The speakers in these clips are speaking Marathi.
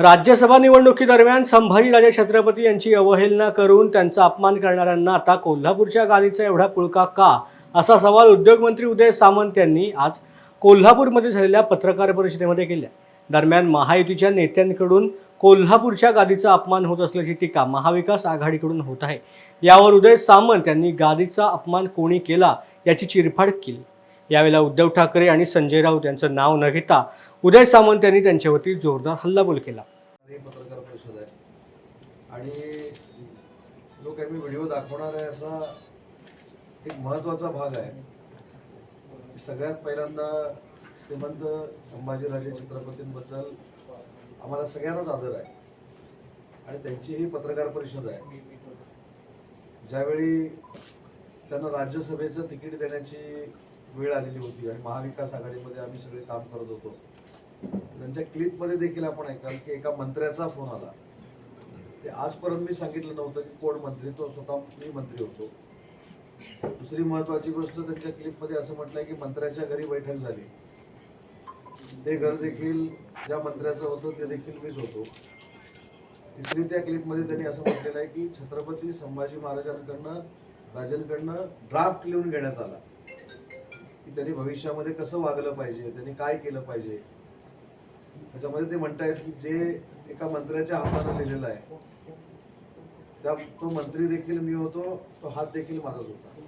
राज्यसभा निवडणुकीदरम्यान संभाजीराजे छत्रपती यांची अवहेलना करून त्यांचा अपमान करणाऱ्यांना आता कोल्हापूरच्या गादीचा एवढा पुळका का, असा सवाल उद्योगमंत्री उदय सामंत यांनी आज कोल्हापूरमध्ये झालेल्या पत्रकार परिषदेमध्ये केला. दरम्यान महायुतीच्या नेत्यांकडून कोल्हापूरच्या गादीचा अपमान होत असल्याची टीका महाविकास आघाडीकडून होत आहे. यावर उदय सामंत यांनी गादीचा अपमान कोणी केला याची चिरफाड केली. यावेळेला उद्धव ठाकरे आणि संजय राऊत यांचं नाव न घेता उदय सामंत यांनी त्यांच्यावरती जोरदार हल्लाबोल केला. पत्रकार परिषद आहे आणि जो काही मी व्हिडिओ दाखवणार आहे असा एक महत्त्वाचा भाग आहे. सगळ्यात पहिल्यांदा श्रीमंत संभाजीराजे छत्रपतींबद्दल आम्हाला सगळ्यांनाच आदर आहे आणि त्यांची ही पत्रकार परिषद आहे. ज्यावेळी त्यांना राज्यसभेचं तिकीट देण्याची वेळ आलेली होती आणि महाविकास आघाडीमध्ये आम्ही सगळे काम करत होतो, त्यांच्या क्लिपमध्ये देखील आपण ऐकाल की एका मंत्र्याचा फोन आला. ते आजपर्यंत मी सांगितलं नव्हतं की कोण मंत्री, तो स्वतः मी मंत्री होतो. दुसरी महत्त्वाची गोष्ट त्यांच्या क्लिपमध्ये असं म्हटलंय की मंत्र्याच्या घरी बैठक झाली. ते घर देखील ज्या मंत्र्याचं होतं ते देखील मीच होतो. तिसरी त्या क्लिपमध्ये त्यांनी असं म्हटलेलं आहे की छत्रपती संभाजी महाराजांकडनं राजांकडनं ड्राफ्ट लिहून घेण्यात आला की त्यांनी भविष्यामध्ये कसं वागलं पाहिजे, त्यांनी काय केलं पाहिजे. त्याच्यामध्ये ते म्हणतायत की जे एका मंत्र्याच्या हाताने लिहिलेलं आहे, तो मंत्री देखील मी होतो, तो हात देखील माझाच होता.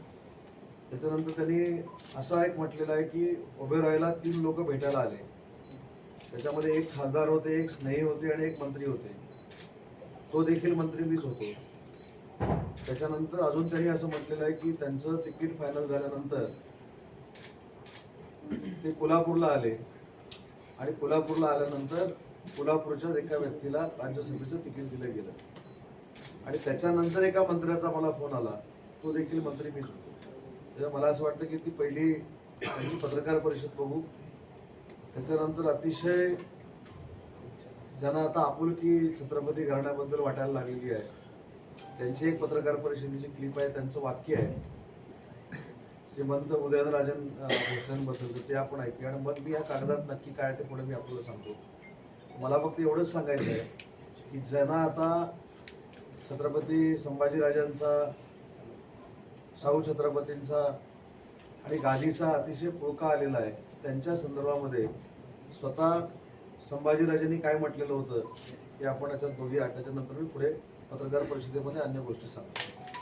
त्याच्यानंतर त्यांनी असं एक म्हटलेलं आहे की ओबेरॉयला 3 लोक भेटायला आले. त्याच्यामध्ये एक खासदार होते, एक स्नेही होते आणि एक मंत्री होते. तो देखील मंत्री मीच होतो. त्याच्यानंतर अजून त्यांनी असं म्हटलेलं आहे की त्यांचं तिकीट फायनल झाल्यानंतर ते कोल्हापूरला आले आणि कोल्हापूरला आल्यानंतर कोल्हापूरच्याच एका व्यक्तीला राज्यसभेचं तिकीट दिलं गेलं आणि त्याच्यानंतर एका मंत्र्याचा मला फोन आला, तो देखील मंत्री मीच होतो. त्यामुळे मला असं वाटतं की ती पहिली त्यांची पत्रकार परिषद बघू. त्याच्यानंतर अतिशय ज्यांना आता आपुलकी छत्रपती घराण्याबद्दल वाटायला लागलेली आहे, त्यांची एक पत्रकार परिषदेची क्लिप आहे. त्यांचं वाक्य आहे श्रीमंत उदयनराजन भोसलेंबद्दल, ते आपण ऐकूया आणि मग मी या कागदात नक्की काय ते पुढे मी आपल्याला सांगतो. मला फक्त एवढंच सांगायचं आहे की ज्यांना आता छत्रपती संभाजीराजांचा, शाहू छत्रपतींचा आणि गादीचा अतिशय पुळका आलेला आहे, त्यांच्या संदर्भामध्ये स्वतः संभाजीराजांनी काय म्हटलेलं होतं हे आपण याच्यात बघूया. त्याच्यानंतर मी पुढे पत्रकार परिषदेमध्ये अन्य गोष्टी सांगतो.